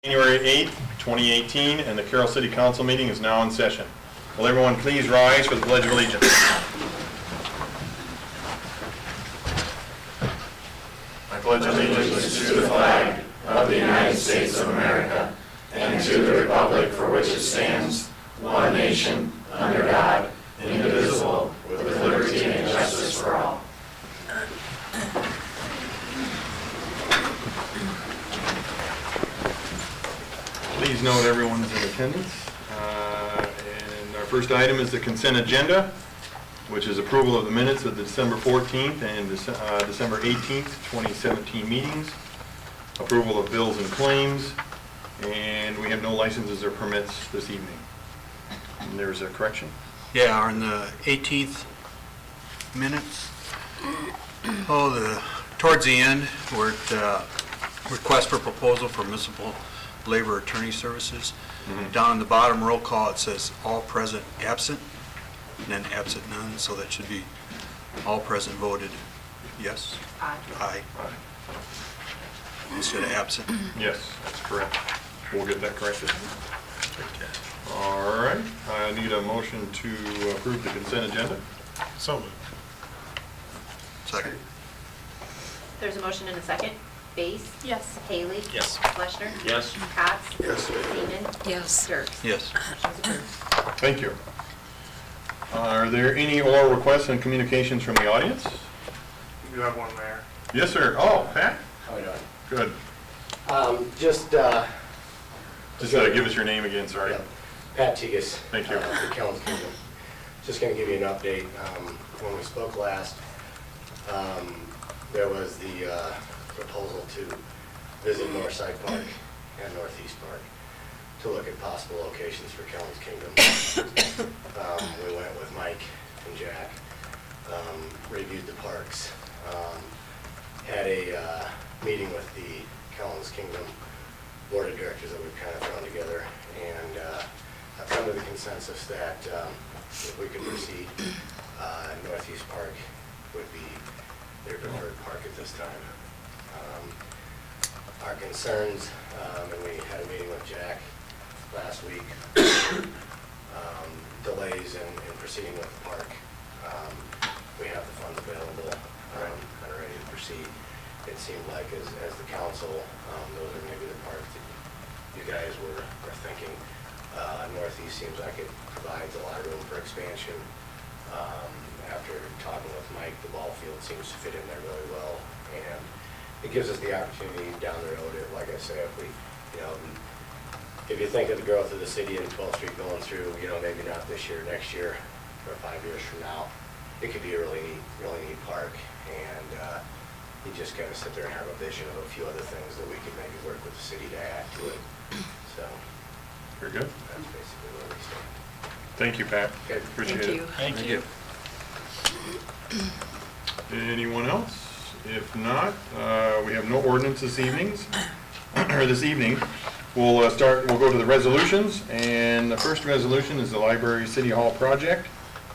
January 8th, 2018, and the Carroll City Council meeting is now in session. Will everyone please rise for the Pledge of Allegiance? I pledge allegiance to the flag of the United States of America and to the republic for which it stands, one nation, under God, indivisible, with liberty and justice for all. Please note everyone's in attendance. And our first item is the consent agenda, which is approval of the minutes of the December 14th and December 18th, 2017 meetings, approval of bills and claims, and we have no licenses or permits this evening. And there's a correction. Yeah, on the 18th minutes, towards the end, we're at request for proposal for municipal labor attorney services. Down in the bottom roll call, it says all present absent, and then absent none, so that should be all present voted yes. Aye. Instead of absent. Yes, that's correct. We'll get that corrected. All right, I need a motion to approve the consent agenda. So moved. Second. There's a motion and a second. Base? Yes. Haley? Yes. Fleshner? Yes. Cox? Yes. Seaman? Yes. Dirks? Yes. Motion's approved. Thank you. Are there any oral requests and communications from the audience? You have one, Mayor. Yes, sir. Oh, Pat? How are you doing? Good. Just Give us your name again, sorry. yeah, Pat Tegas. Thank you. The Carroll Kingdom. Just going to give you an update. When we spoke last, there was the proposal to visit Northside Park and Northeast Park to look at possible locations for Carroll's Kingdom. We went with Mike and Jack, reviewed the parks, had a meeting with the Carroll's Kingdom Board of Directors that we've kind of thrown together, and I've come to the consensus that if we could proceed, Northeast Park would be their preferred park at this time. Our concerns, and we had a meeting with Jack last week, delays in proceeding with the park. We have the funds available and ready to proceed. It seemed like as the council, those are maybe the parks that you guys were thinking. Northeast seems like it provides a lot of room for expansion. After talking with Mike, the ball field seems to fit in there really well, and it gives us the opportunity down the road, like I say, if you think of the growth of the city and 12th Street going through, maybe not this year, next year, or 5 years from now, it could be a really neat park, and you just kind of sit there and have a vision of a few other things that we could maybe work with the city to add to it. So, Very good. that's basically where we stand. Thank you, Pat. Okay. Appreciate Thank you. Thank you. Anyone else? If not, we have no ordinance this evening. We'll go to the resolutions, and the first resolution is the Library City Hall project.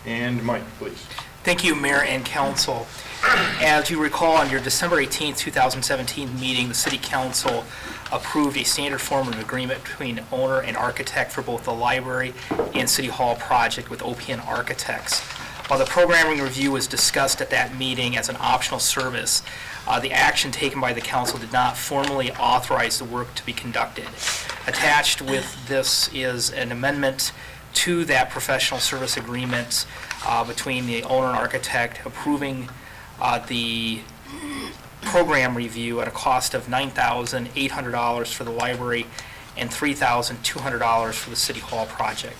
And Mike, please. Thank you, Mayor and Council. As you recall, on your December 18th, 2017 meeting, the City Council approved a standard form of agreement between owner and architect for both the library and City Hall project with OPN Architects. While the programming review was discussed at that meeting as an optional service, the action taken by the council did not formally authorize the work to be conducted. Attached with this is an amendment to that professional service agreement between the owner and architect, approving the program review at a cost of $9,800 for the library and $3,200 for the City Hall project.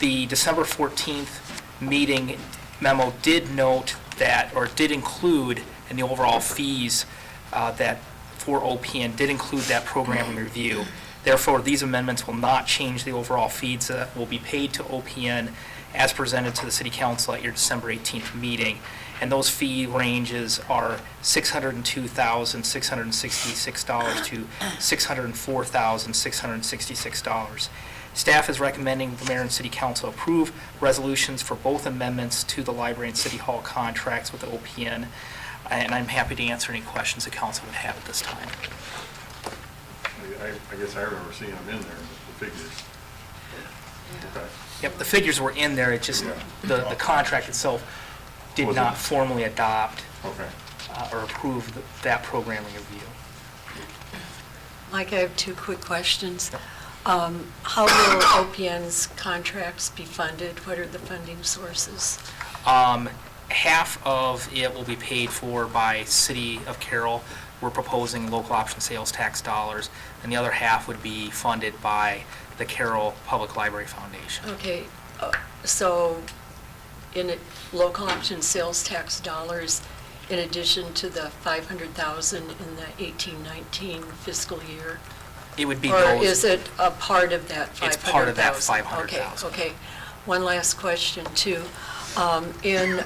The December 14th meeting memo did note that, or did include in the overall fees that for OPN did include that program review. Therefore, these amendments will not change the overall fees that will be paid to OPN as presented to the City Council at your December 18th meeting. And those fee ranges are $602,666 to $604,666. Staff is recommending the Mayor and City Council approve resolutions for both amendments to the Library and City Hall contracts with the OPN, and I'm happy to answer any questions the council would have at this time. I guess I remember seeing them in there, the figures. Okay. Yep, the figures were in there, it just, the contract itself did Was not it? formally adopt Okay. or approve that programming review. Mike, I have two quick questions. How will OPN's contracts be funded? What are the funding sources? Half of it will be paid for by City of Carroll. We're proposing local option sales tax dollars, and the other half would be funded by the Carroll Public Library Foundation. Okay, so in it, local option sales tax dollars, in addition to the 500,000 in the 1819 fiscal year? It would be Or those. is it a part of that 500,000? It's part of that 500,000. Okay. One last question, too. In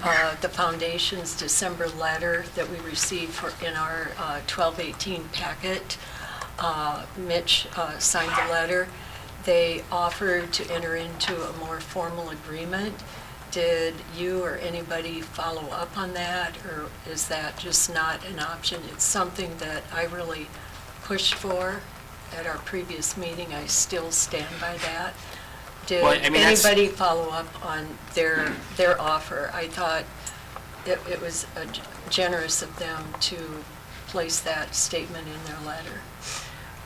the foundation's December letter that we received in our 1218 packet, Mitch signed the letter. They offered to enter into a more formal agreement. Did you or anybody follow up on that, or is that just not an option? It's something that I really pushed for at our previous meeting. I still stand by that. Did Well, I mean, that's- anybody follow up on their offer? I thought it was generous of them to place that statement in their letter.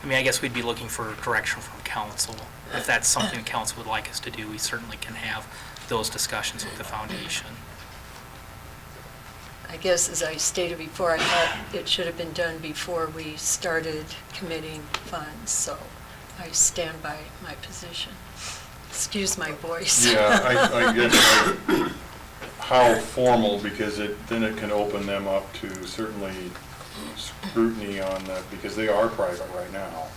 I mean, I guess we'd be looking for direction from council. If that's something council would like us to do, we certainly can have those discussions with the foundation. I guess, as I stated before, I thought it should have been done before we started committing funds, so I stand by my position. Excuse my voice. Yeah, I guess how formal, because then it can open them up to certainly scrutiny on that, because they are private right now.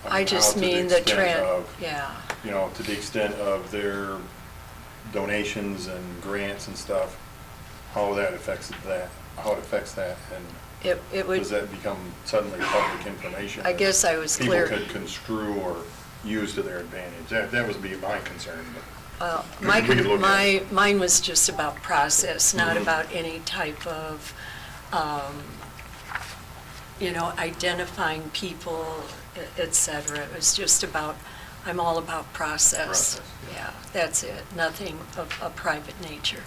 I mean, just how to the mean the extent trend, of, yeah. You know, to the extent of their donations and grants and stuff, how that affects that, and It would, does that become suddenly public information? I guess I was clear. People could construe or use to their advantage. That would be my concern, but. Well, We could look at mine was just about process, not Mhm. about any type of, identifying people, et cetera. It was just about, I'm all about process. Process, Yeah, that's it, nothing of a private nature.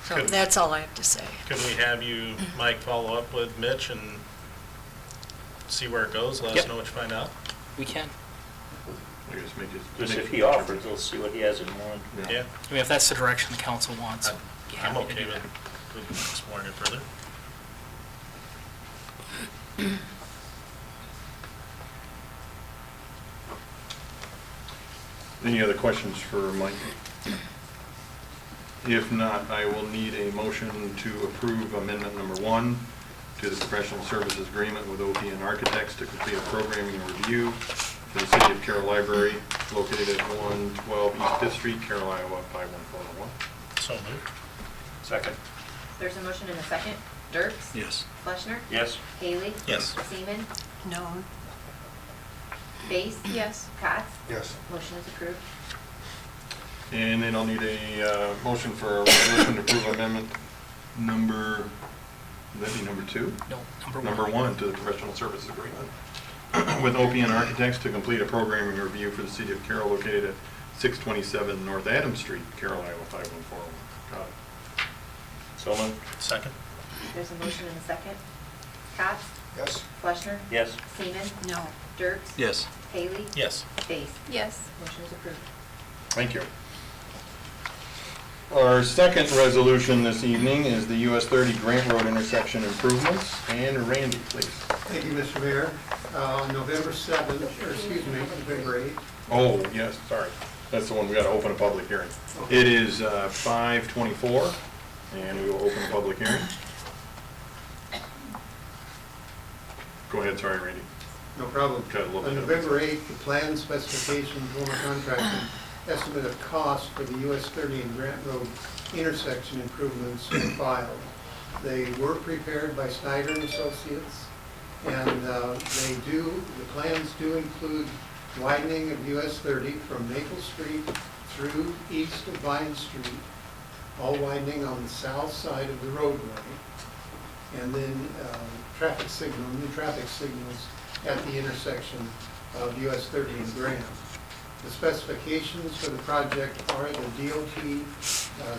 So Good. that's all I have to say. Could we have you, Mike, follow up with Mitch and see where it goes? Let us Yep. know what you find out. We can. I guess make it- Just make if it- he offers, we'll see what he has in mind. Yeah, I mean, if that's the direction the council wants. be I'm happy to okay do with that. exploring it further. Any other questions for Mike? If not, I will need a motion to approve amendment number 1 to the professional services agreement with OPN Architects to complete a programming review for the City of Carroll Library located at 112 East 5th Street, Carroll, Iowa, 51401. So moved. Second. There's a motion and a second. Dirks? Yes. Fleshner? Yes. Haley? Yes. Seaman? No? Base? Yes. Cots? Yes. Motion is approved. And then I'll need a motion for a resolution to approve amendment number, would that be number 2? No, number one. Number 1 to the professional services agreement with OPN Architects to complete a programming review for the City of Carroll located at 627 North Adams Street, Carroll, Iowa, 51401. Got it. So moved. Second? There's a motion and a second. Cots? Yes. Fleshner? Yes. Seaman? No. Dirks? Yes. Haley? Yes. Base? Yes. Motion is approved. Thank you. Our second resolution this evening is the US 30 Grant Road intersection improvements. And Randy, please. Thank you, Mr. Mayor. November 7th, or excuse me, November 8th. Oh, yes, sorry. That's the one we got to open a public hearing. It is 5:24, and we will open a public hearing. Go ahead, sorry, Randy. No problem. Got a little On bit of- November 8th, the plan specification, owner contract, and estimate of cost for the US 30 and Grant Road intersection improvements were filed. They were prepared by Snyder and Associates, and the plans do include widening of US 30 from Maple Street through east of Vine Street, all widening on the south side of the roadway, and then new traffic signals at the intersection of US 30 and Graham. The specifications for the project are the DOT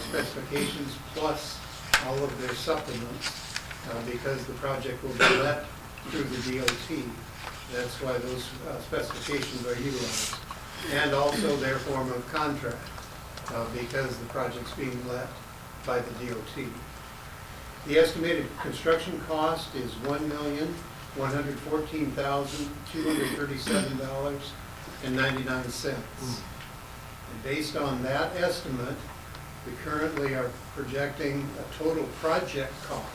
specifications plus all of their supplements, because the project will be let through the DOT. That's why those specifications are utilized. And also their form of contract, because the project's being let by the DOT. The estimated construction cost is $1,114,237.99. And based on that estimate, we currently are projecting a total project cost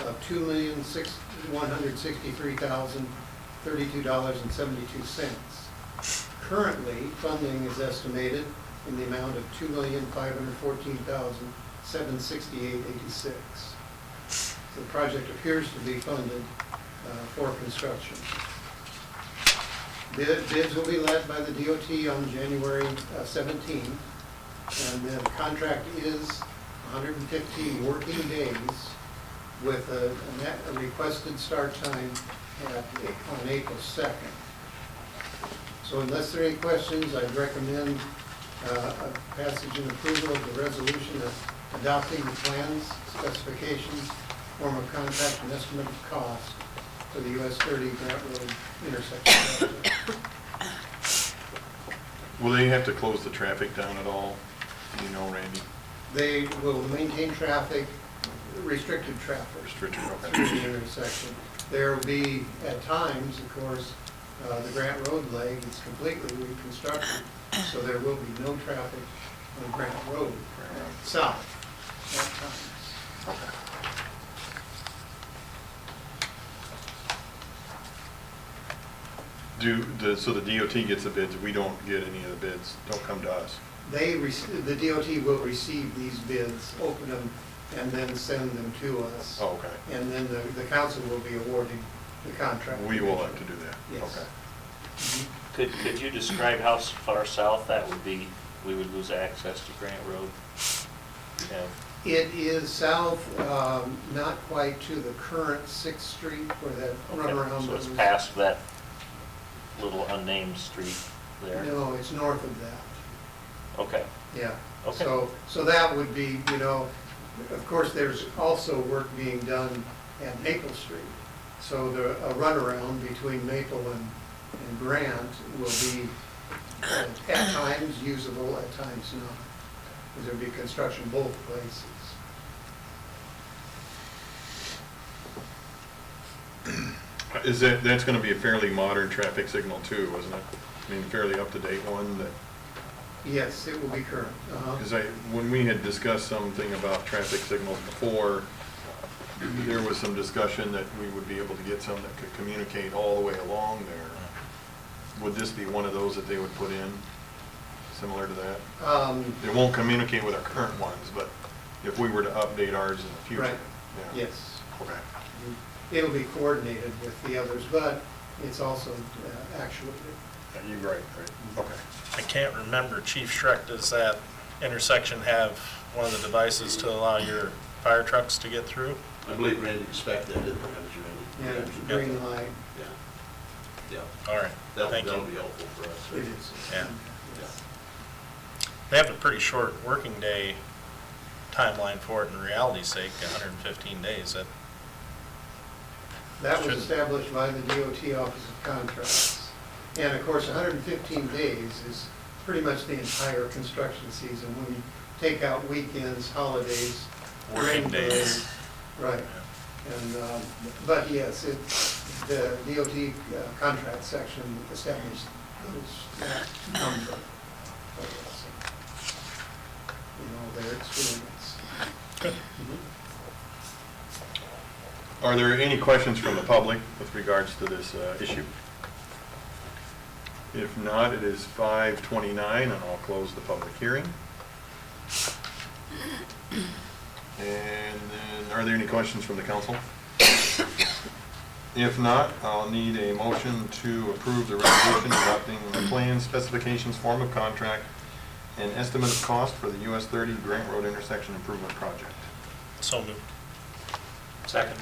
of $2,163,032.72. Currently, funding is estimated in the amount of $2,514,768.86. The project appears to be funded for construction. Bids will be led by the DOT on January 17th, and the contract is 115 working days with a requested start time on April 2nd. So unless there are any questions, I'd recommend a passage and approval of the resolution adopting the plans, specifications, form of contract, and estimate of cost for the US 30 Grant Road intersection project. Will they have to close the traffic down at all? Do you know, Randy? They will maintain traffic, restricted traffic. Restricted, okay. Through the intersection. There will be, at times, of course, the Grant Road leg is completely reconstructed, so there will be no traffic on Grant Road south at times. So the DOT gets the bids, we don't get any of the bids, don't come to us? The DOT will receive these bids, open them, and then send them to us. Oh, okay. And then the council will be awarding the contract. We will have to do that? Yes. Okay. Could you describe how far south that would be, we would lose access to Grant Road? Yeah. It is south, not quite to the current 6th Street where that runaround So it's goes. past that little unnamed street there? No, it's north of that. Okay. Yeah. Okay. So that would be, of course, there's also work being done at Maple Street. So a runaround between Maple and Grant will be at times usable, at times not. Because there'll be construction both places. That's going to be a fairly modern traffic signal too, isn't it? I mean, fairly up-to-date one that... Yes, it will be current. Because when we had discussed something about traffic signals before, there was some discussion that we would be able to get some that could communicate all the way along there. Would this be one of those that they would put in, similar to that? It won't communicate with our current ones, but if we were to update ours in the future. Right, Yeah. yes. Okay. It'll be coordinated with the others, but it's also actuated. You're right. Okay. I can't remember, Chief Schreck, does that intersection have one of the devices to allow your fire trucks to get through? I believe Randy inspected it, Yeah, green light. Yeah. All right, thank That'll you. be helpful for us. It is. Yeah. They have a pretty short working day timeline for it in reality's sake, 115 days. That was Should- established by the DOT Office of Contracts. And of course, 115 days is pretty much the entire construction season when you take out weekends, holidays, Working rain days. delays. Right. And, but yes, the DOT contract section established that number. Their experience. Good. Are there any questions from the public with regards to this issue? If not, it is 5:29, and I'll close the public hearing. And then, are there any questions from the council? If not, I'll need a motion to approve the resolution adopting the plan, specifications, form of contract, and estimate of cost for the US 30 Grant Road intersection improvement project. So moved. Second.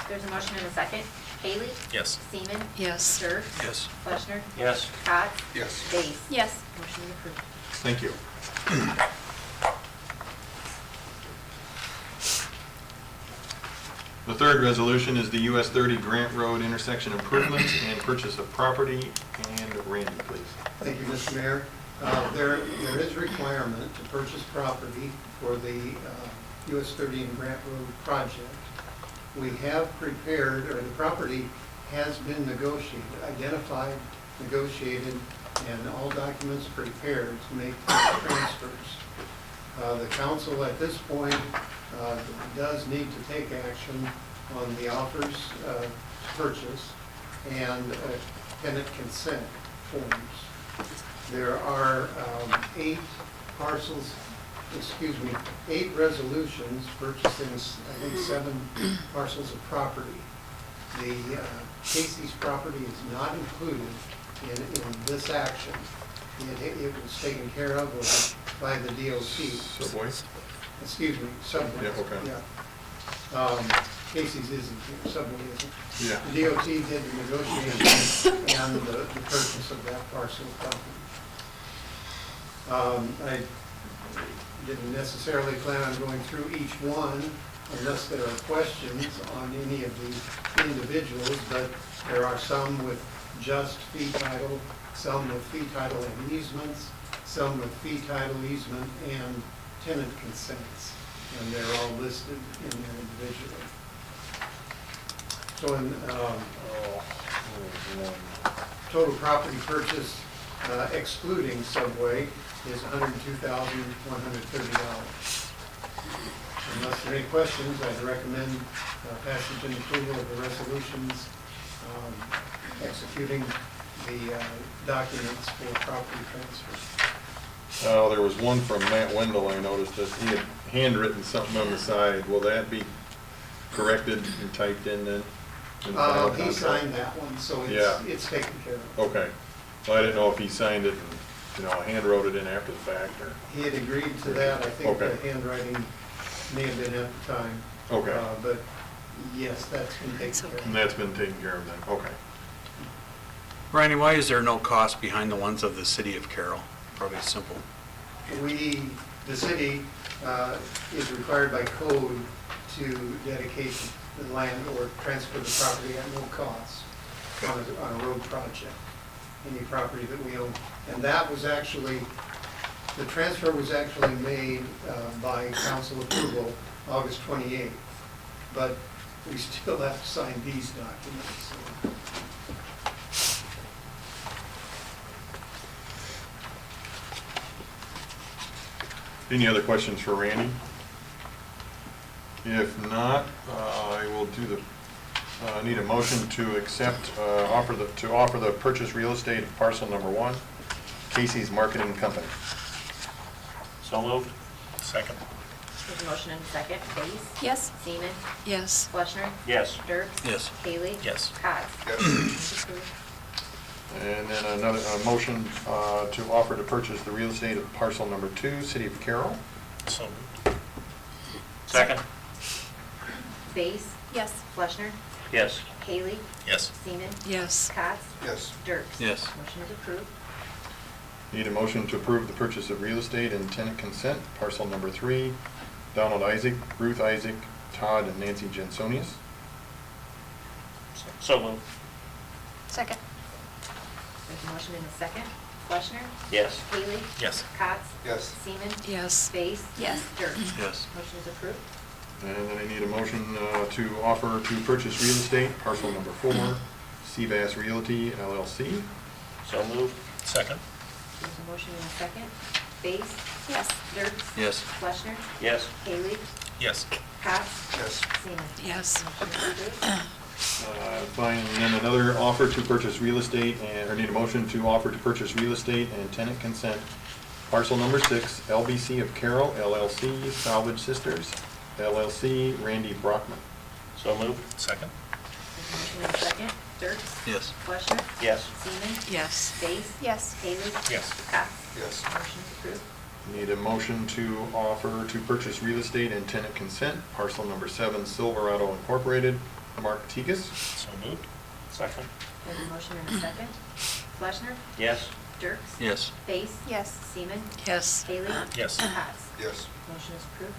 There's a motion and a second. Haley? Yes. Seaman? Yes. Dirk? Yes. Fleischner? Yes. Cots? Yes. Base? Yes. Motion approved. Thank you. The third resolution is the US 30 Grant Road intersection improvements and purchase of property. And Randy, please. Thank you, Mr. Mayor. There is requirement to purchase property for the US 30 and Grant Road project. We have prepared, or the property has been negotiated, identified, negotiated, and all documents prepared to make the transfers. The council at this point does need to take action on the offers to purchase and tenant consent forms. There are 8 parcels, 8 resolutions purchasing, I think, 7 parcels of property. The Casey's property is not included in this action. It was taken care of by the DOT. Subway? Excuse me, Subway. Yeah, okay. Yeah. Casey's isn't here, Subway isn't. Yeah. The DOT did the negotiation and the purchase of that parcel of property. I didn't necessarily plan on going through each one unless there are questions on any of the individuals, but there are some with just fee title, some with fee title and easements, some with fee title, easement, and tenant consents, and they're all listed in there individually. So in total property purchase, excluding Subway, is $102,130. Unless there are any questions, I'd recommend passage and approval of the resolutions executing the documents for property transfer. Oh, there was one from Matt Wendell, I noticed that he had handwritten something on the side. Will that be corrected and typed in then? In the final He contract? signed that one, so Yeah. it's taken care of. Okay. So I didn't know if he signed it and, hand wrote it in after the fact, or, He had agreed to that. I think the Okay. handwriting may have been at the time. Okay. But yes, that's been It's taken care and that's been taken care of then, okay. Randy, why is there no cost behind the ones of the city of Carroll? Probably simple. of. The city is required by code to dedicate the land or transfer the property at no cost on a road project, any property that we own. And that was actually, the transfer was actually made by council approval August 28th. But we still have to sign these documents. So. Any other questions for Randy? If not, I will do the, need a motion to accept, offer the purchase real estate of parcel number 1, Casey's Marketing Company. So moved. Second. There's a motion and a second. Base? Yes. Seaman? Yes. Fleischner? Yes. Dirk? Yes. Haley? Yes. Cots? Motion approved. And then another, motion to offer to purchase the real estate of parcel number 2, City of Carroll. So moved. Second. Base? Yes. Fleischner? Yes. Haley? Yes. Seaman? Yes. Cots? Yes. Dirk? Yes. Motion is approved. Need a motion to approve the purchase of real estate and tenant consent, parcel number 3, Donald Isaac, Ruth Isaac, Todd and Nancy Jensonius. So moved. Second. There's a motion and a second. Fleischner? Yes. Haley? Yes. Cots? Yes. Seaman? Yes. Base? Yes. Dirk? Yes. Motion is approved. And then I need a motion to offer to purchase real estate, parcel number 4, Seabass Realty LLC. So moved. Second. There's a motion and a second. Base? Yes. Dirk? Yes. Fleischner? Yes. Haley? Yes. Cots? Yes. Seaman? Yes. Motion is approved. Fine, and then another offer to purchase real estate, or need a motion to offer to purchase real estate and tenant consent, parcel number 6, LBC of Carroll LLC, Salvage Sisters LLC, Randy Brockman. So moved. Second. There's a motion and a second. Dirk? Yes. Fleischner? Yes. Seaman? Yes. Base? Yes. Haley? Yes. Cots? Yes. Motion is approved. Need a motion to offer to purchase real estate and tenant consent, parcel number 7, Silverado Incorporated, Mark Tigas. So moved. Second? There's a motion and a second. Fleshner. Yes. Dirks. Yes. Base. Yes. Seaman. Yes. Haley. Yes. Cots. Yes. Motion is approved.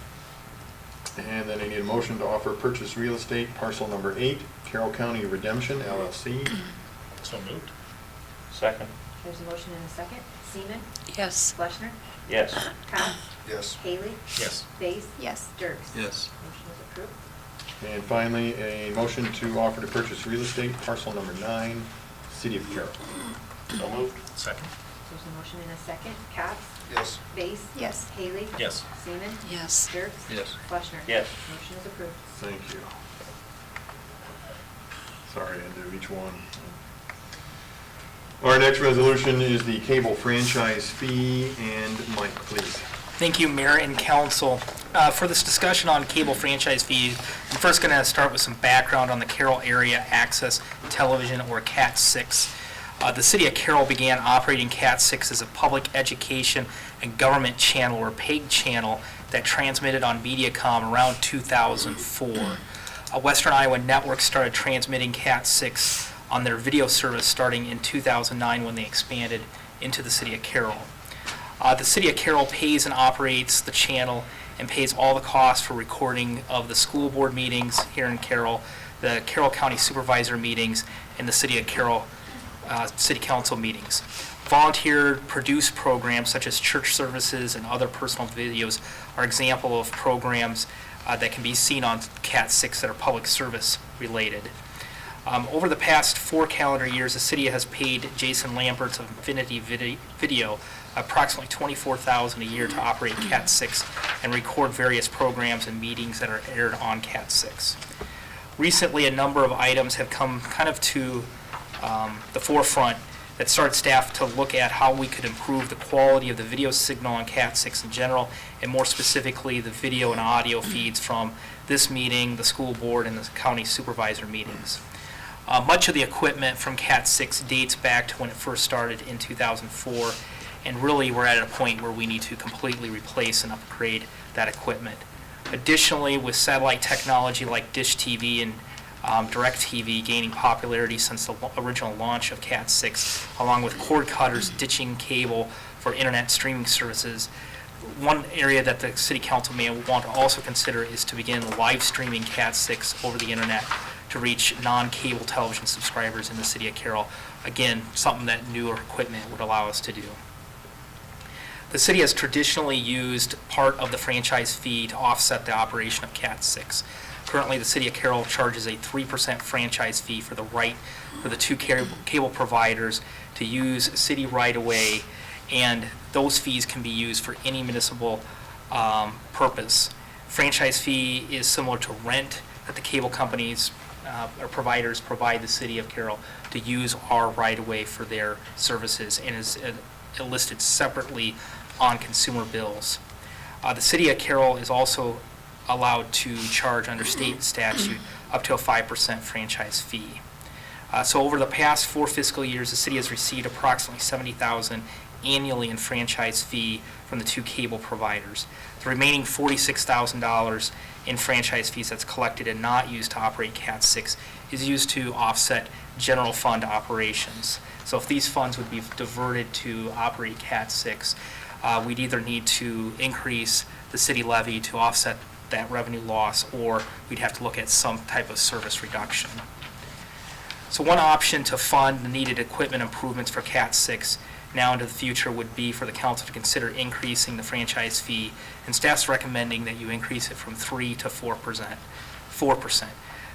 And then I need a motion to offer purchase real estate parcel number 8, Carroll County Redemption LLC. So moved. Second? There's a motion and a second. Seaman. Yes. Fleshner. Yes. Cots. Yes. Haley. Yes. Base. Yes. Dirks. Yes. Motion is approved. And finally, a motion to offer to purchase real estate parcel number 9, City of Carroll. So moved? Second. There's a motion and a second. Cots. Yes. Base. Yes. Haley. Yes. Seaman. Yes. Dirks. Yes. Fleshner. Yes. Motion is approved. Thank you. Sorry, I do each one. Our next resolution is the cable franchise fee, and Mike, please. Thank you, Mayor and Council. For this discussion on cable franchise fees, I'm first going to start with some background on the Carroll Area Access Television, or CAT 6. The City of Carroll began operating CAT 6 as a public education and government channel, or PEG channel, that transmitted on Mediacom around 2004. Western Iowa Network started transmitting CAT 6 on their video service starting in 2009 when they expanded into the City of Carroll. The City of Carroll pays and operates the channel and pays all the costs for recording of the school board meetings here in Carroll, the Carroll County Supervisor meetings, and the City of Carroll City Council meetings. Volunteer produced programs such as church services and other personal videos are example of programs that can be seen on CAT 6 that are public service related. Over the past 4 calendar years, the city has paid Jason Lamberts of Infinity Video approximately $24,000 a year to operate CAT 6 and record various programs and meetings that are aired on CAT 6. Recently, a number of items have come kind of to the forefront that started staff to look at how we could improve the quality of the video signal on CAT 6 in general, and more specifically the video and audio feeds from this meeting, the school board, and the county supervisor meetings. Much of the equipment from CAT 6 dates back to when it first started in 2004, and really we're at a point where we need to completely replace and upgrade that equipment. Additionally, with satellite technology like Dish TV and DirecTV gaining popularity since the original launch of CAT 6, along with cord cutters ditching cable for internet streaming services, one area that the City Council may want to also consider is to begin live streaming CAT 6 over the internet to reach non-cable television subscribers in the City of Carroll. Again, something that newer equipment would allow us to do. The city has traditionally used part of the franchise fee to offset the operation of CAT 6. Currently, the City of Carroll charges a 3% franchise fee for the right for the 2 cable providers to use city right-of-way, and those fees can be used for any municipal purpose. Franchise fee is similar to rent that the cable companies or providers provide the City of Carroll to use our right-of-way for their services, and is listed separately on consumer bills. The City of Carroll is also allowed to charge under state statute up to a 5% franchise fee. So over the past 4 fiscal years, the city has received approximately $70,000 annually in franchise fee from the 2 cable providers. The remaining $46,000 in franchise fees that's collected and not used to operate CAT 6 is used to offset general fund operations. So if these funds would be diverted to operate CAT 6, we'd either need to increase the city levy to offset that revenue loss, or we'd have to look at some type of service reduction. So one option to fund the needed equipment improvements for CAT 6 now into the future would be for the council to consider increasing the franchise fee, and staff's recommending that you increase it from 3 to 4%.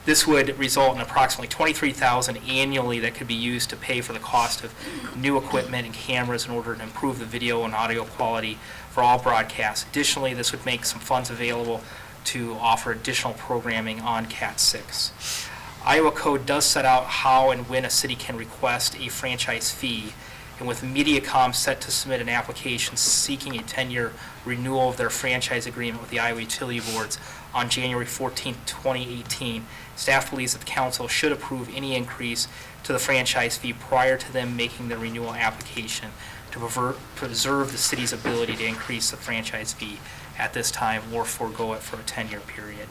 This would result in approximately $23,000 annually that could be used to pay for the cost of new equipment and cameras in order to improve the video and audio quality for all broadcasts. Additionally, this would make some funds available to offer additional programming on CAT 6. Iowa Code does set out how and when a city can request a franchise fee, and with Mediacom set to submit an application seeking a 10-year renewal of their franchise agreement with the Iowa Utility Boards on January 14, 2018, staff believes that the council should approve any increase to the franchise fee prior to them making the renewal application to preserve the city's ability to increase the franchise fee at this time or forego it for a 10-year period.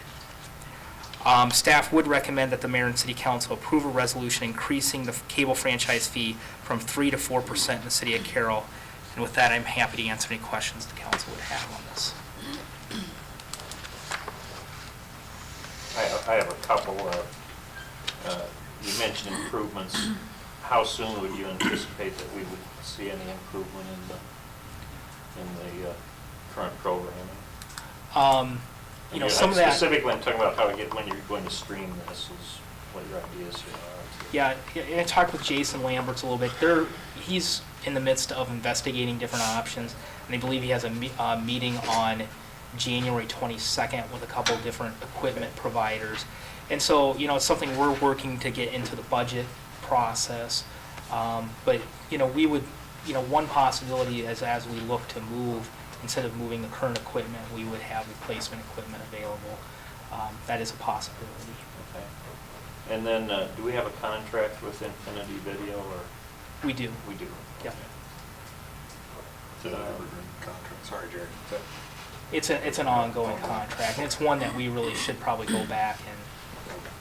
Staff would recommend that the mayor and city council approve a resolution increasing the cable franchise fee from 3 to 4% in the city of Carroll. And with that, I'm happy to answer any questions the council would have on this. I have a couple. You mentioned improvements. How soon would you anticipate that we would see any improvement in the current programming? Some of that. Specifically, I'm talking about when you're going to stream this, is what your ideas are. Yeah, and I talked with Jason Lamberts a little bit. He's in the midst of investigating different options, and I believe he has a meeting on January 22nd with a couple of different equipment providers. And so, it's something we're working to get into the budget process. But, we would, one possibility is as we look to move, instead of moving the current equipment, we would have replacement equipment available. That is a possibility. Okay. And then, do we have a contract with Infinity Video, or? We do. We do. Yeah. It's an evergreen contract. Sorry, Jerry. It's an ongoing contract, and it's one that we really should probably go back and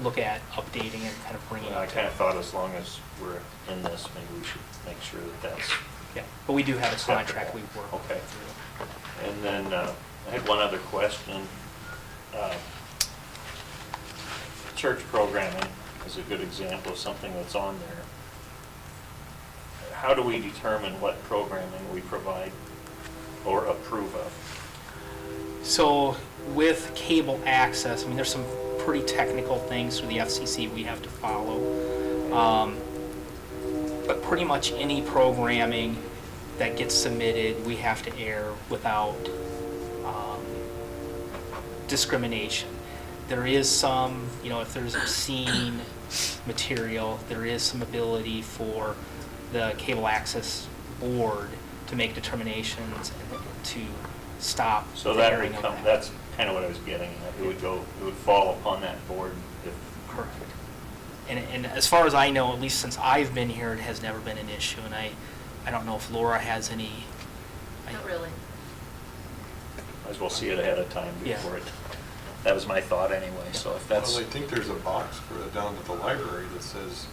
look at updating and kind of bringing I up. kind of thought as long as we're in this, maybe we should make sure that that's Yeah, but we do have a contract acceptable. we work Okay. through. And then I had one other question. Church programming is a good example of something that's on there. How do we determine what programming we provide or approve of? So with cable access, there's some pretty technical things through the FCC we have to follow. But pretty much any programming that gets submitted, we have to air without discrimination. There is some, if there's obscene material, there is some ability for the cable access board to make determinations and to stop So the that airing would of come, that. that's kind of what I was getting at. It would fall upon that board if. Correct. And as far as I know, at least since I've been here, it has never been an issue, and I don't know if Laura has any. Not really. Might as well see it ahead of time Yeah. before it, that was my thought anyway, so if that's. Well, I think there's a box down at the library that says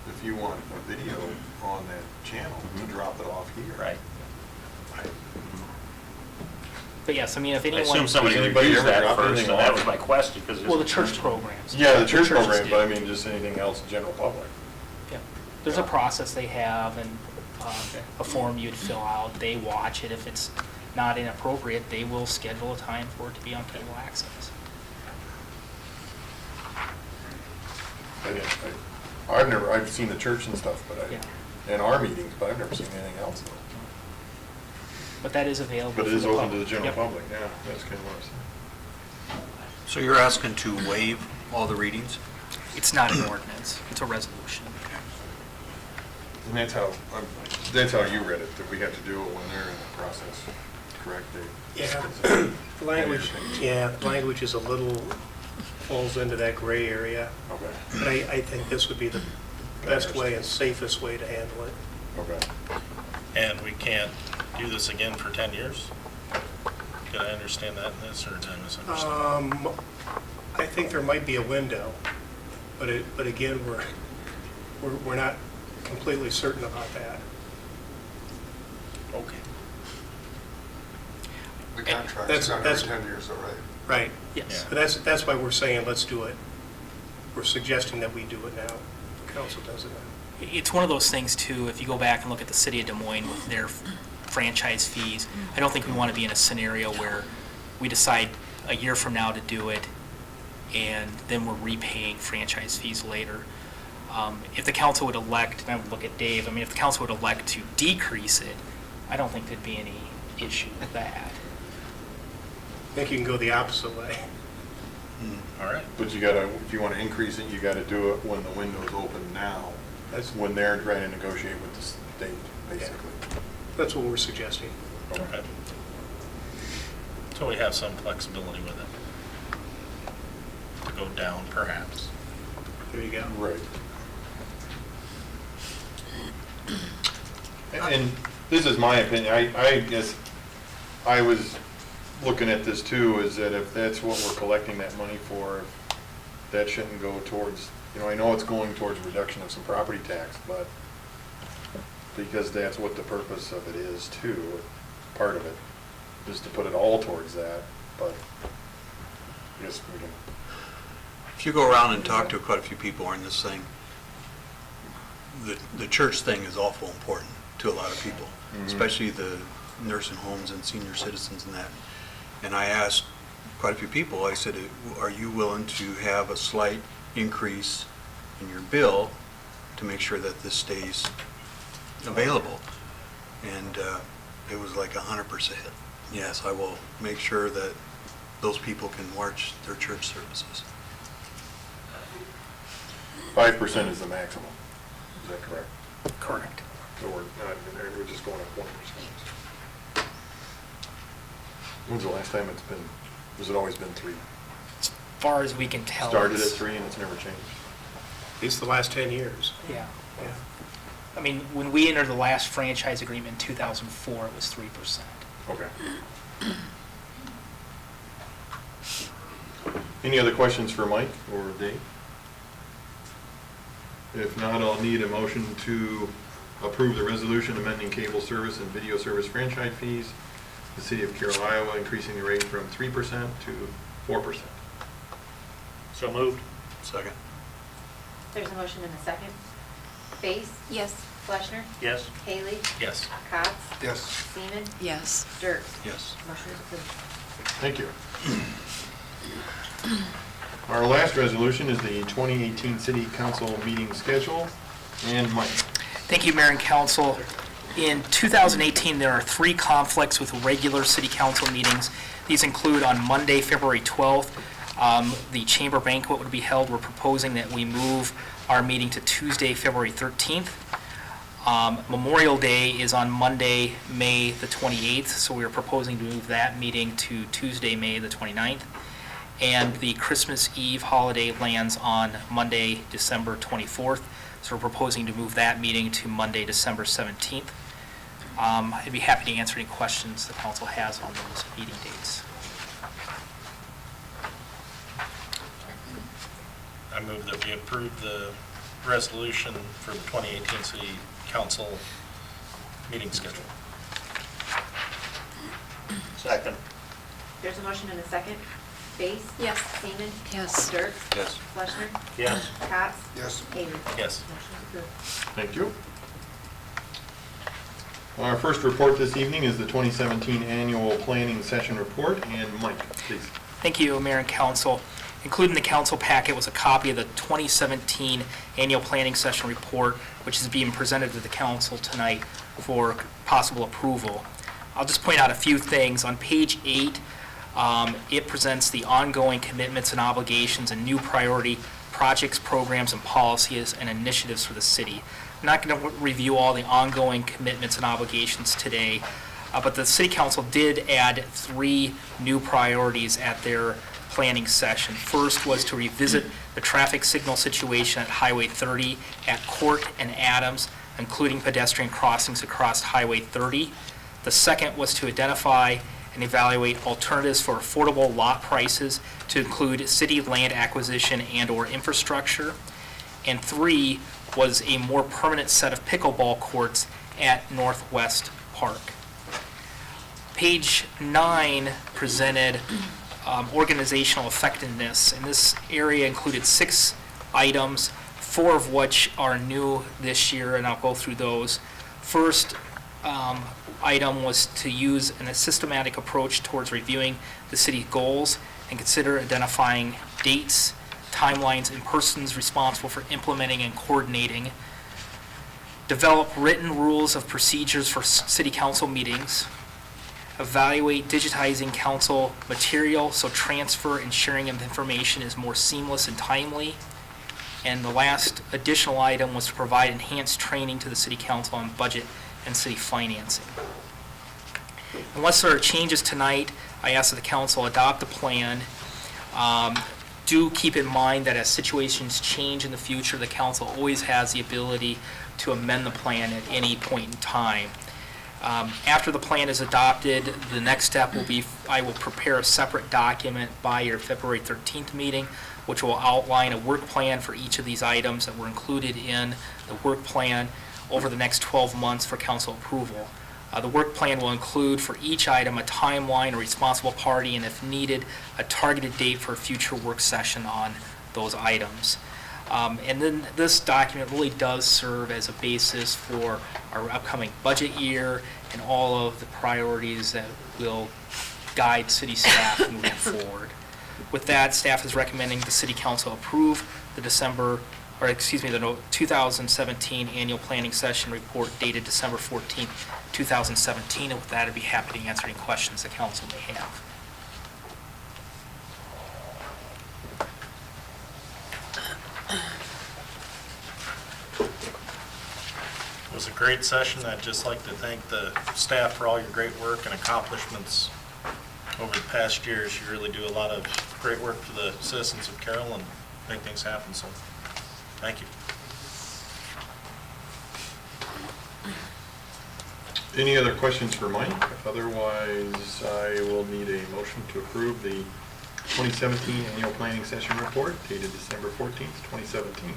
if you want a video on that channel, to drop it off here. Right. But yes, if I anyone. assume somebody Does would anybody use ever that drop first, anything and that off? was my question, because. Well, the church programs. Yeah, the church churches program, do. but I mean, just anything else, general public. Yeah. There's a process they have and a form you'd fill out. They watch it. If it's not inappropriate, they will schedule a time for it to be on cable access. I've seen the church and stuff, but in our meetings, but I've never seen anything else. But that is available. But it for is the open public. to the general Yep. public, yeah, that's kind of what I said. So you're asking to waive all the readings? It's not an ordinance. It's a resolution. And that's how you read it, that we have to do it when they're in the process, correct, Dave? Yeah, language is a little, falls into that gray area. Okay, But I think this would be the best way and safest way to handle it. okay. And we can't do this again for 10 years? Did I understand that in this, or did I misunderstand? I think there might be a window, but again, we're not completely certain about that. Okay. The That's- contract's not every that's- 10 years, though, right? Right. Yes. But that's why we're saying, let's do it. We're suggesting that we do it now. The council does it now. It's one of those things too, if you go back and look at the city of Des Moines with their franchise fees, I don't think we want to be in a scenario where we decide a year from now to do it and then we're repaying franchise fees later. If the council would elect, and I would look at Dave, if the council would elect to decrease it, I don't think there'd be any issue with that. I think you can go the opposite way. All right. But you gotta, if you wanna increase it, you gotta do it when the window's open now. That's when they're trying to negotiate with the state, basically. That's what we're suggesting. Okay. So we have some flexibility with it. To go down, perhaps. There you go. Right. And this is my opinion, I guess, I was looking at this too, is that if that's what we're collecting that money for, that shouldn't go towards, I know it's going towards reduction of some property tax, but because that's what the purpose of it is too, part of it, is to put it all towards that, but I guess we can. If you go around and talk to quite a few people on this thing, the church thing is awful important to a lot of people, especially the nursing homes and senior citizens and that. And I asked quite a few people, I said, are you willing to have a slight increase in your bill to make sure that this stays available? And it was like 100%. Yes, I will make sure that those people can watch their church services. 5% is the maximum, is that correct? Correct. So we're just going up 1%. When's the last time it's been, has it always been 3? As far as we can tell. Started at it's- 3 and it's never changed? At least the last 10 years. Yeah. I mean, when we entered the last franchise agreement in 2004, it was 3%. Okay. Any other questions for Mike or Dave? If not, I'll need a motion to approve the resolution amending cable service and video service franchise fees. The City of Carroll, Iowa, increasing the rate from 3% to 4%. So moved. Second. There's a motion and a second. Base? Yes. Fleshner? Yes. Haley? Yes. Cots? Yes. Seaman? Yes. Dirk? Yes. Motion is approved. Thank you. Our last resolution is the 2018 City Council meeting schedule. And Mike. Thank you, Mayor and Council. In 2018, there are 3 conflicts with regular city council meetings. These include on Monday, February 12th, the chamber banquet would be held. We're proposing that we move our meeting to Tuesday, February 13th. Memorial Day is on Monday, May the 28th, so we're proposing to move that meeting to Tuesday, May the 29th. And the Christmas Eve holiday lands on Monday, December 24th, so we're proposing to move that meeting to Monday, December 17th. I'd be happy to answer any questions the council has on those meeting dates. I move that we approve the resolution for the 2018 City Council meeting schedule. Second. There's a motion and a second. Base? Yes. Seaman? Yes. Dirk? Yes. Fleshner? Yes. Cots? Yes. Haley? Yes. Motion is approved. Thank you. Our first report this evening is the 2017 Annual Planning Session Report. And Mike, please. Thank you, Mayor and Council. Included in the council packet was a copy of the 2017 Annual Planning Session Report, which is being presented to the council tonight for possible approval. I'll just point out a few things. On page 8, it presents the ongoing commitments and obligations and new priority projects, programs, and policies and initiatives for the city. I'm not going to review all the ongoing commitments and obligations today, but the City Council did add 3 new priorities at their planning session. First was to revisit the traffic signal situation at Highway 30 at Court and Adams, including pedestrian crossings across Highway 30. The second was to identify and evaluate alternatives for affordable lot prices to include city land acquisition and/or infrastructure. And 3 was a more permanent set of pickleball courts at Northwest Park. Page 9 presented organizational effectiveness, and this area included 6 items, 4 of which are new this year, and I'll go through those. First item was to use a systematic approach towards reviewing the city goals and consider identifying dates, timelines, and persons responsible for implementing and coordinating. Develop written rules of procedures for city council meetings. Evaluate digitizing council material so transfer and sharing of information is more seamless and timely. And the last additional item was to provide enhanced training to the city council on budget and city financing. Unless there are changes tonight, I ask that the council adopt the plan. Do keep in mind that as situations change in the future, the council always has the ability to amend the plan at any point in time. After the plan is adopted, the next step will be, I will prepare a separate document by your February 13th meeting, which will outline a work plan for each of these items that were included in the work plan over the next 12 months for council approval. The work plan will include for each item a timeline, a responsible party, and if needed, a targeted date for a future work session on those items. And then this document really does serve as a basis for our upcoming budget year and all of the priorities that will guide city staff moving forward. With that, staff is recommending the city council approve the the 2017 annual planning session report dated December 14th, 2017. And with that, I'd be happy to answer any questions the council may have. It was a great session. I'd just like to thank the staff for all your great work and accomplishments over the past years. You really do a lot of great work for the citizens of Carroll and make things happen, so thank you. Any other questions for Mike? Otherwise, I will need a motion to approve the 2017 annual planning session report dated December 14th, 2017.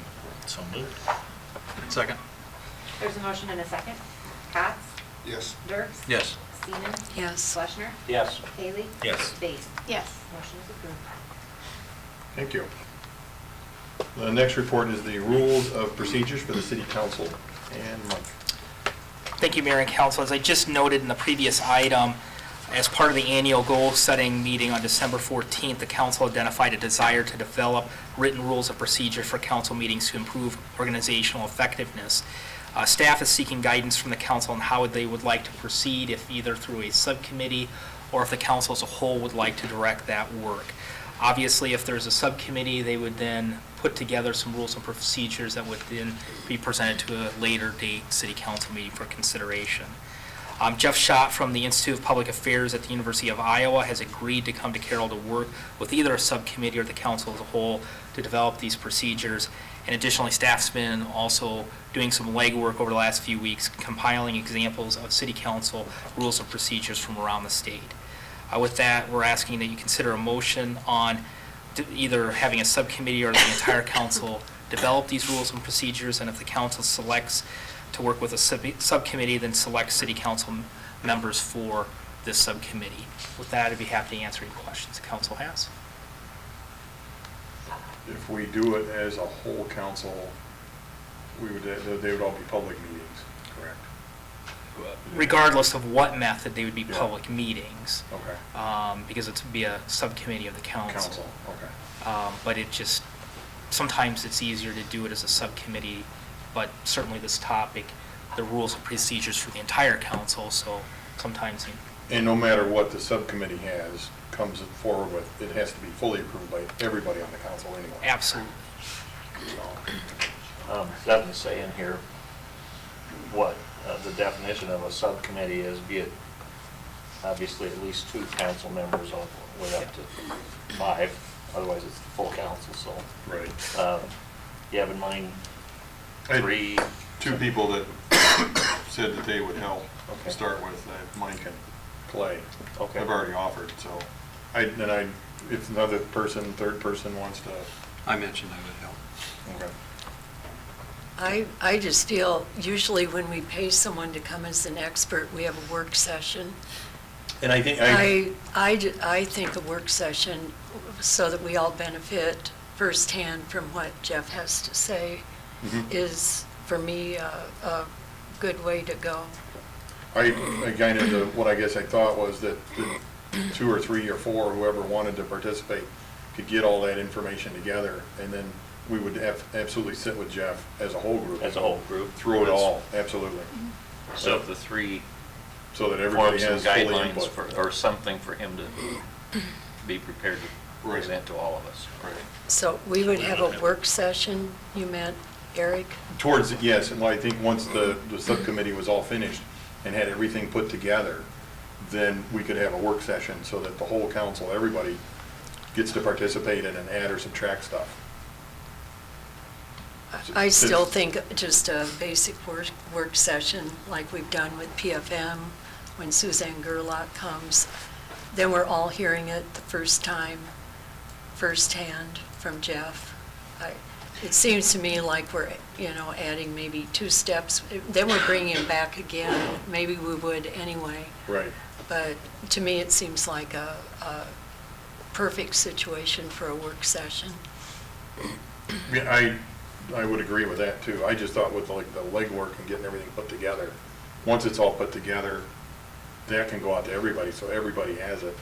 So moved. Second? There's a motion and a second. Cots? Yes. Dirks? Yes. Seaman? Yes. Fleshner? Yes. Haley? Yes. Base? Yes. Motion is approved. Thank you. The next report is the rules of procedures for the city council. And Mike. Thank you, Mayor and Council. As I just noted in the previous item, as part of the annual goal-setting meeting on December 14th, the council identified a desire to develop written rules of procedure for council meetings to improve organizational effectiveness. Staff is seeking guidance from the council on how they would like to proceed, if either through a subcommittee or if the council as a whole would like to direct that work. Obviously, if there's a subcommittee, they would then put together some rules and procedures that would then be presented to a later date city council meeting for consideration. Jeff Schott from the Institute of Public Affairs at the University of Iowa has agreed to come to Carroll to work with either a subcommittee or the council as a whole to develop these procedures. And additionally, staff's been also doing some legwork over the last few weeks, compiling examples of city council rules and procedures from around the state. With that, we're asking that you consider a motion on either having a subcommittee or the entire council develop these rules and procedures, and if the council selects to work with a subcommittee, then select city council members for this subcommittee. With that, I'd be happy to answer any questions the council has. If we do it as a whole council, they would all be public meetings, correct? Regardless of what method, they would be public meetings. Okay. Because it would be a subcommittee of the council. Okay. But it just, sometimes it's easier to do it as a subcommittee, but certainly this topic, the rules and procedures for the entire council, so sometimes. And no matter what the subcommittee comes forward with, it has to be fully approved by everybody on the council anyway. Absolutely. Doesn't say in here what the definition of a subcommittee is, be it obviously at least 2 council members all the way up to 5, otherwise it's the full council, so. Right. You have in mind I had 3? 2 people that said that they would help Okay. to start with, Mike and Clay. Okay. I've already offered, so if another person, third person wants to. I mentioned I would help. Okay. I just feel usually when we pay someone to come as an expert, we have a work session. And I think. I think a work session so that we all benefit firsthand from what Jeff has to say is, for me, a good way to go. What I guess I thought was that the 2 or 3 or 4, whoever wanted to participate, could get all that information together, and then we would absolutely sit with Jeff as a whole group. As a whole group. Through it all, absolutely. So if the 3 So that everybody form some has full guidelines input. or something for him to be prepared to present to all of us. Right. So we would have a work session, you meant, Eric? Yes, and I think once the subcommittee was all finished and had everything put together, then we could have a work session so that the whole council, everybody, gets to participate in and add or subtract stuff. I still think just a basic work session like we've done with PFM when Suzanne Gerlach comes, then we're all hearing it the first time, firsthand from Jeff. It seems to me like we're, adding maybe 2 steps, then we're bringing him back again. Maybe we would anyway. Right. But to me, it seems like a perfect situation for a work session. Yeah, I would agree with that too. I just thought with like the legwork and getting everything put together, once it's all put together, that can go out to everybody, so everybody has it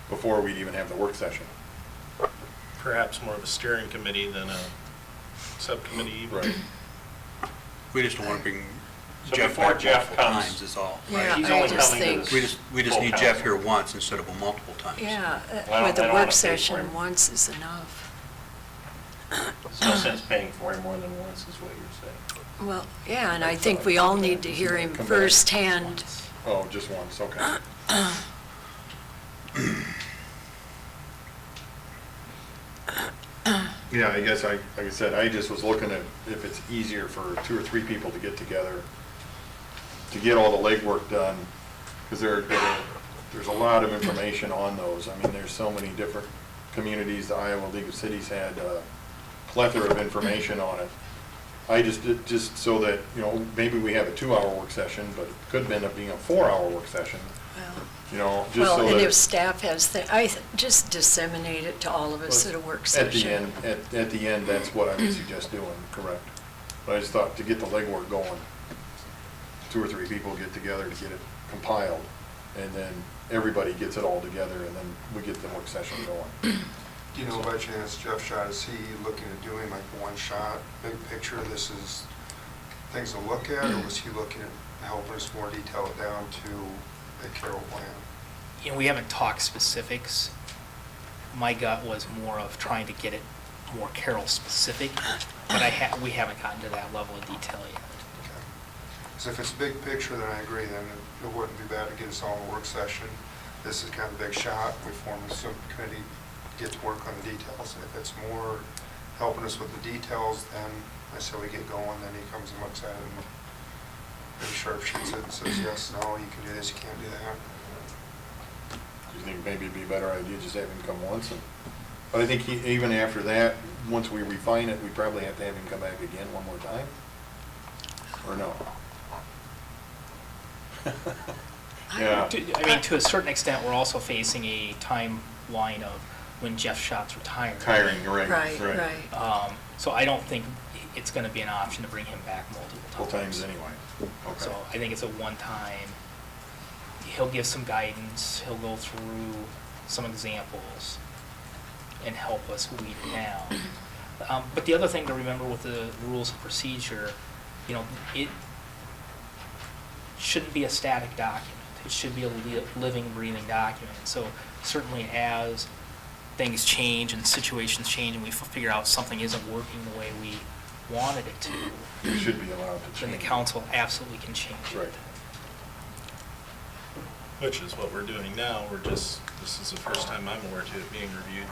before we'd even have the work session. Perhaps more of a steering committee than a subcommittee even. Right. We just don't want to bring So Jeff before back Jeff multiple comes- times is all. Yeah, He's I only just coming to think- this We just full need Jeff council. here once instead of multiple times. Yeah, Well, I with don't a wanna work pay for session, him. once is enough. There's no sense paying for him more than once, is what you're saying. Well, yeah, and I think we all need to hear him Come back. firsthand. Oh, just once, okay. Yeah, I guess like I said, I just was looking at if it's easier for 2 or 3 people to get together to get all the legwork done, because there's a lot of information on those. I mean, there's so many different communities. The Iowa League of Cities had a plethora of information on it. I just so that, maybe we have a 2-hour work session, but it could end up being a 4-hour work session, just Well, so and that. if staff has, just disseminate it to all of us at a work session. At the end, that's what I would suggest doing, correct. But I just thought to get the legwork going, 2 or 3 people get together to get it compiled, and then everybody gets it all together, and then we get the work session going. Do you know by chance, Jeff Shot, is he looking at doing like one shot, big picture, this is things to look at, or was he looking at helping us more detail it down to a Carroll plan? We haven't talked specifics. My gut was more of trying to get it more Carroll specific, but we haven't gotten to that level of detail yet. Because if it's big picture, then I agree, then it wouldn't be bad to get us all in a work session. This is kind of a big shot, we form a subcommittee, get to work on the details. If it's more helping us with the details, then I say we get going, then he comes and looks at it and maybe sharpshoots it and says, yes, no, you can do this, you can't do that. Do you think maybe it'd be a better idea just have him come once? But I think even after that, once we refine it, we probably have to have him come back again one more time? Or no? Yeah. To a certain extent, we're also facing a timeline of when Jeff Schott's retiring. Hiring, right. Right. So I don't think it's going to be an option to bring him back multiple Full times anyway. Okay. So I think it's a one-time, he'll give some guidance, he'll go through some examples and help us weed it down. But the other thing to remember with the rules of procedure, it shouldn't be a static document. It should be a living, breathing document. So certainly as things change and situations change and we figure out something isn't working the way we wanted it to, You should be allowed to change. then the council absolutely can change it. Right. Which is what we're doing now. This is the first time I'm aware to it being reviewed.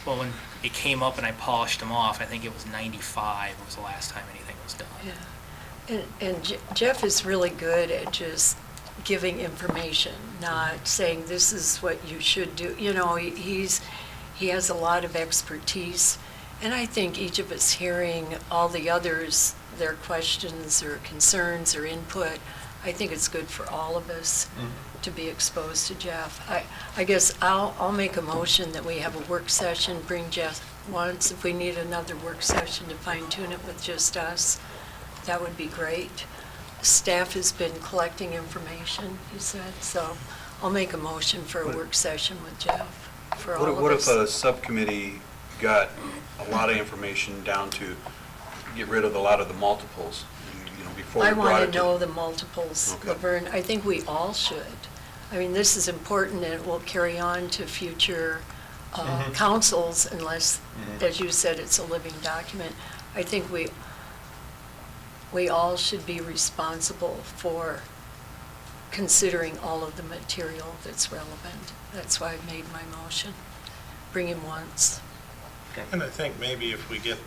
Well, when it came up and I polished them off, I think it was 95 was the last time anything was done. Yeah. And Jeff is really good at just giving information, not saying this is what you should do. He has a lot of expertise, and I think each of us hearing all the others, their questions or concerns or input, I think it's good for all of us to be exposed to Jeff. I guess I'll make a motion that we have a work session, bring Jeff once. If we need another work session to fine tune it with just us, that would be great. Staff has been collecting information, he said, so I'll make a motion for a work session with Jeff for all of us. What if a subcommittee got a lot of information down to get rid of a lot of the multiples, before we I brought want it to know the multiples, Okay. Laverne. I think we all should. I mean, this is important and it will carry on to future councils unless, as you said, it's a living document. I think we all should be responsible for considering all of the material that's relevant. That's why I made my motion. Bring him once. And I think maybe if we get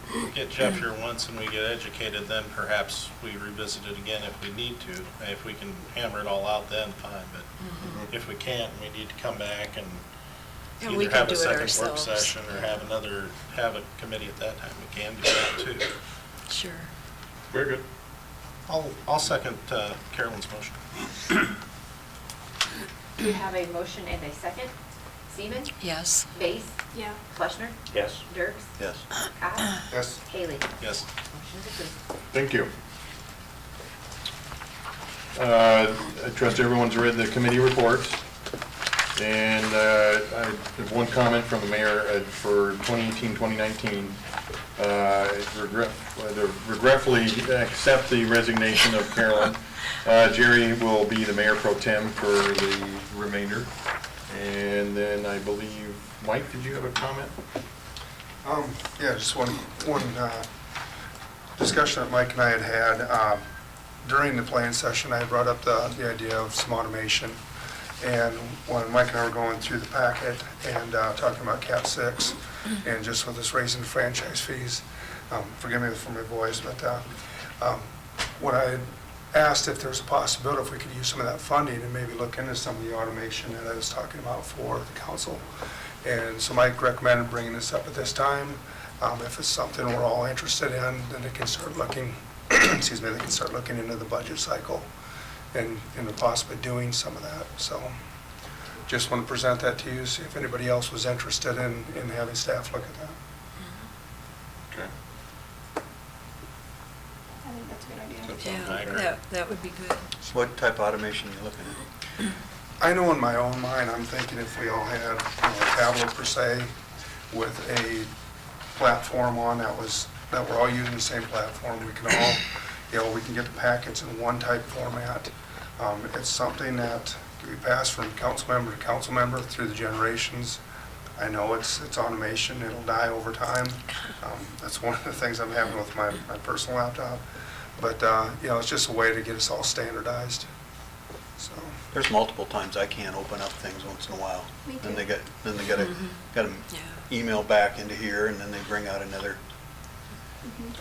Jeff here once and we get educated, then perhaps we revisit it again if we need to. If we can hammer it all out then, fine, but if we can't, we need to come back and And we either can have a do it second work ourselves. session or have a committee at that time. We can do that too. Sure. Very good. I'll second Carolyn's motion. We have a motion and a second. Seaman? Yes. Base? Yeah. Fleshner? Yes. Dirks? Yes. Cox? Yes. Yes. Haley? Motion is approved. Thank you. I trust everyone's read the committee reports. And I have one comment from the mayor for 2018-2019. Regretfully accept the resignation of Carolyn. Jerry will be the mayor pro tem for the remainder. And then I believe, Mike, did you have a comment? Yeah, just one discussion that Mike and I had. During the planning session, I had brought up the idea of some automation. And when Mike and I were going through the packet and talking about Cap 6, and just with us raising the franchise fees, forgive me for my voice, but what I had asked if there's a possibility if we could use some of that funding and maybe look into some of the automation that I was talking about for the council. And so Mike recommended bringing this up at this time. If it's something we're all interested in, then they can start looking, excuse me, they can start looking into the budget cycle and possibly doing some of that. So just want to present that to you, see if anybody else was interested in having staff look at that. Okay. I think that's a good idea. I agree. Yeah, that would be good. So what type of automation are you looking at? I know in my own mind, I'm thinking if we all had a tablet per se with a platform on that we're all using the same platform, we can all, we can get the packets in one type format. It's something that can be passed from council member to council member through the generations. I know it's automation, it'll die over time. That's one of the things I'm having with my personal laptop. But, it's just a way to get us all standardized, so. There's multiple times I can't open up things once in a while. Me Then too. they got to Yeah. email back into here, and then they bring out another.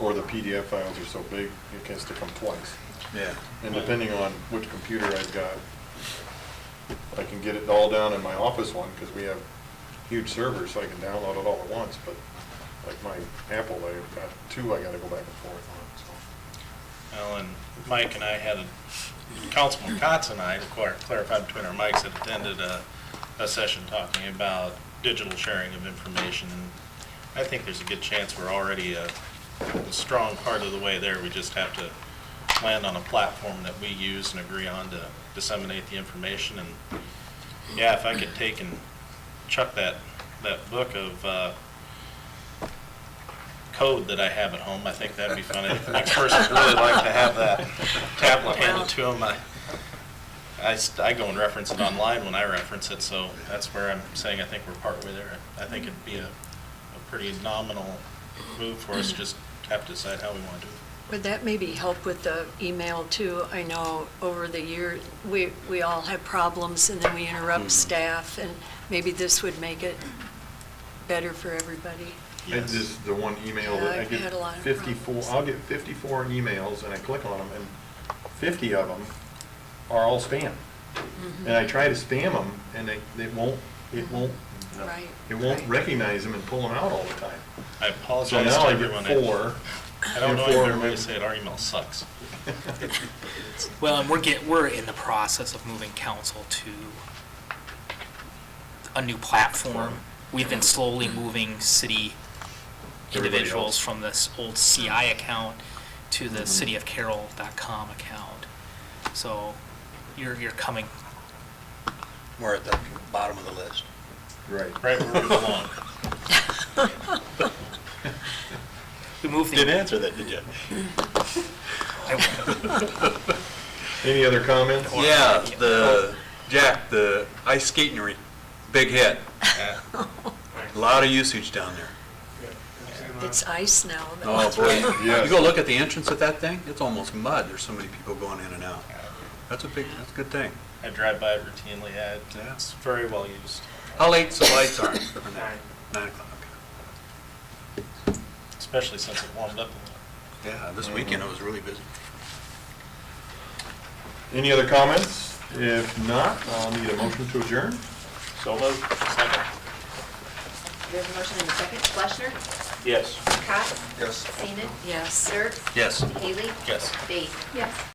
Or the PDF files are so big, you can stick them twice. Yeah. And depending on which computer I've got, I can get it all down in my office one, because we have huge servers, so I can download it all at once, but like my Apple, I've got two I gotta go back and forth on, so. Well, and Mike and I had Councilman Kotz and I, to clarify between our mics, had attended a session talking about digital sharing of information. And I think there's a good chance we're already a strong part of the way there. We just have to land on a platform that we use and agree on to disseminate the information. And yeah, if I could take and chuck that book of code that I have at home, I think that'd be fun. I think the next person would really like to have that tablet handed to them. I go and reference it online when I reference it, so that's where I'm saying I think we're partway there. I think it'd be a pretty nominal move for us, just have to decide how we want to do it. Would that maybe help with the email too? I know over the year, we all have problems and then we interrupt staff, and maybe this would make it better for everybody. It's just the one email that I I've get had a lot of 54, problems. I'll get 54 emails and I click on them and 50 of them are all spam. And I try to spam them and it won't Right. recognize them and pull them out all the time. I So apologize now to I everyone. get 4. I don't know if and 4 everybody say it, our email sucks. Well, and we're in the process of moving council to a new platform. We've been slowly moving city Everybody individuals else. from this old CI account to the cityofcarroll.com account. So you're coming. We're at the bottom of the list. Right. Right where we belong. We moved Didn't the. answer that, did you? Any other comments? Yeah, Jack, the ice skating rink, big hit. Yeah. A lot of usage down there. It's ice now. though. Oh, boy. Yes. You go look at the entrance at that thing, it's almost mud. There's so many people going in and out. That's a good thing. I drive by it routinely. It's very well used. How late's the lights on? 9 o'clock. especially since it warmed up a little. Yeah, this weekend it was really busy. Any other comments? If not, I'll need a motion to adjourn. So moved. Second? There's a motion and a second. Fleshner. Yes. Cox. Yes. Seaman. Yes. Dirk. Yes. Haley. Yes. Base. Yes.